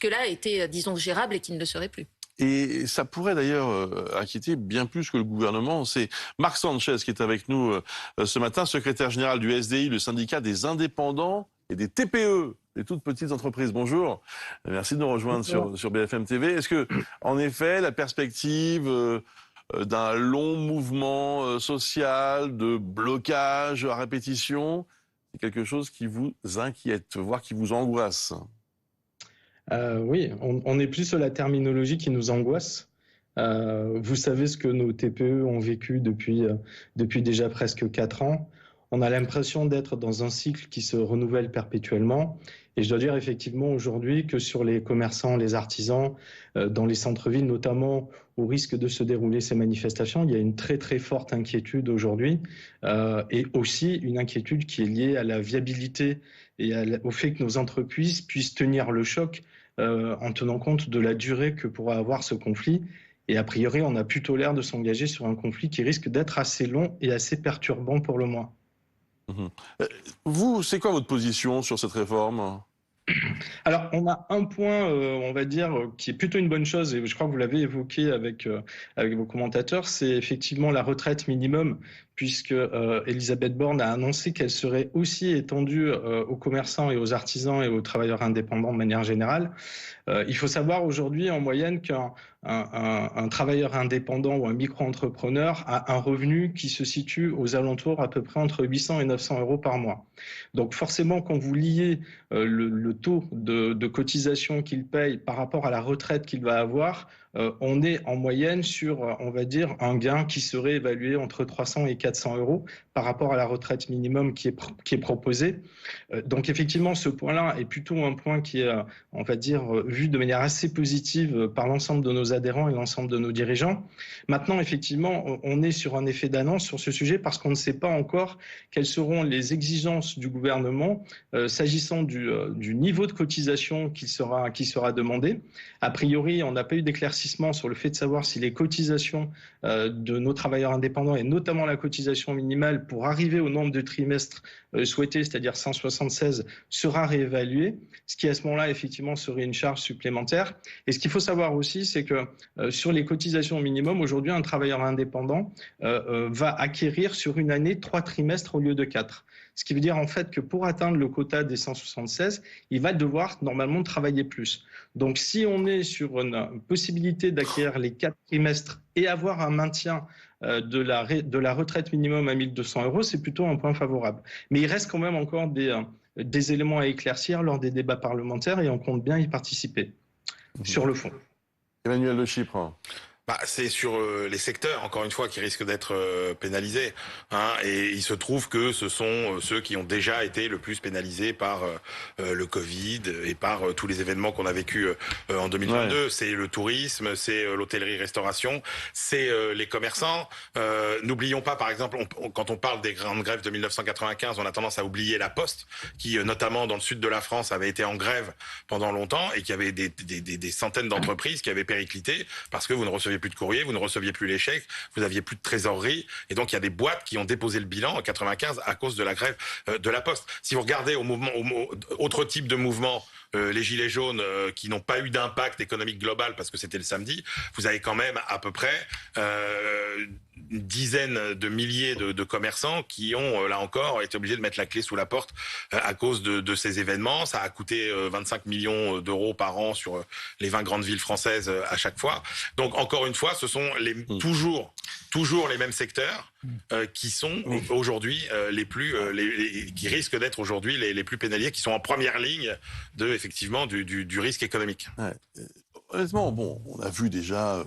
jusque-là était, disons, gérable et qui ne le serait plus. Et ça pourrait d'ailleurs inquiéter bien plus que le gouvernement. C'est Marc Sanchez qui est avec nous ce matin, secrétaire général du SDI, le syndicat des indépendants et des TPE, les toutes petites entreprises. Bonjour, merci de nous rejoindre sur BFM TV. Est-ce que, en effet, la perspective d'un long mouvement social, de blocage à répétition, c'est quelque chose qui vous inquiète, voire qui vous angoisse? Oui, on est plus sur la terminologie qui nous angoisse. Vous savez ce que nos TPE ont vécu depuis déjà presque 4 ans. On a l'impression d'être dans un cycle qui se renouvelle perpétuellement. Et je dois dire effectivement aujourd'hui que sur les commerçants, les artisans, dans les centres-villes notamment, où risquent de se dérouler ces manifestations, il y a une très très forte inquiétude aujourd'hui et aussi une inquiétude qui est liée à la viabilité et au fait que nos entreprises puissent tenir le choc en tenant compte de la durée que pourra avoir ce conflit. Et a priori, on a plutôt l'air de s'engager sur un conflit qui risque d'être assez long et assez perturbant pour le moins. Vous, c'est quoi votre position sur cette réforme? Alors, on a un point, on va dire, qui est plutôt une bonne chose, et je crois que vous l'avez évoqué avec vos commentateurs, c'est effectivement la retraite minimum, puisque Elisabeth Borne a annoncé qu'elle serait aussi étendue aux commerçants et aux artisans et aux travailleurs indépendants de manière générale. Il faut savoir aujourd'hui, en moyenne, qu'un travailleur indépendant ou un micro-entrepreneur a un revenu qui se situe aux alentours à peu près entre 800 et 900 euros par mois. Donc forcément, quand vous liez le taux de cotisation qu'il paye par rapport à la retraite qu'il va avoir, on est en moyenne sur, on va dire, un gain qui serait évalué entre 300 et 400 euros par rapport à la retraite minimum qui est proposée. Donc effectivement, ce point-là est plutôt un point qui est, on va dire, vu de manière assez positive par l'ensemble de nos adhérents et l'ensemble de nos dirigeants. Maintenant, effectivement, on est sur un effet d'annonce sur ce sujet parce qu'on ne sait pas encore quelles seront les exigences du gouvernement s'agissant du niveau de cotisation qui sera demandé. A priori, on n'a pas eu d'éclaircissement sur le fait de savoir si les cotisations de nos travailleurs indépendants et notamment la cotisation minimale pour arriver au nombre de trimestres souhaités, c'est-à-dire 176, sera réévaluée, ce qui à ce moment-là effectivement serait une charge supplémentaire. Et ce qu'il faut savoir aussi, c'est que sur les cotisations minimum, aujourd'hui un travailleur indépendant va acquérir sur une année 3 trimestres au lieu de 4. Ce qui veut dire en fait que pour atteindre le quota des 176, il va devoir normalement travailler plus. Donc si on est sur une possibilité d'acquérir les 4 trimestres et avoir un maintien de la retraite minimum à 1 200 euros, c'est plutôt un point favorable. Mais il reste quand même encore des éléments à éclaircir lors des débats parlementaires et on compte bien y participer sur le fond. Emmanuel de Chypre. C'est sur les secteurs, encore une fois, qui risquent d'être pénalisés. Et il se trouve que ce sont ceux qui ont déjà été le plus pénalisés par le Covid et par tous les événements qu'on a vécus en 2022. Ouais. C'est le tourisme, c'est l'hôtellerie-restauration, c'est les commerçants. N'oublions pas, par exemple, quand on parle des grandes grèves de 1995, on a tendance à oublier la Poste, qui notamment dans le sud de la France avait été en grève pendant longtemps et qui avait des centaines d'entreprises qui avaient périclité parce que vous ne receviez plus de courrier, vous ne receviez plus les chèques, vous aviez plus de trésorerie, et donc il y a des boîtes qui ont déposé le bilan en 95 à cause de la grève de la Poste. Si vous regardez autre type de mouvement, les gilets jaunes qui n'ont pas eu d'impact économique global parce que c'était le samedi, vous avez quand même à peu près une dizaine de milliers de commerçants qui ont, là encore, été obligés de mettre la clé sous la porte à cause de ces événements. Ça a coûté 25 millions d'euros par an sur les 20 grandes villes françaises à chaque fois. Donc, encore une fois, ce sont toujours les mêmes secteurs qui sont aujourd'hui qui risquent d'être aujourd'hui les plus pénalisés, qui sont en première ligne effectivement du risque économique. Ouais. Honnêtement, bon, on a vu déjà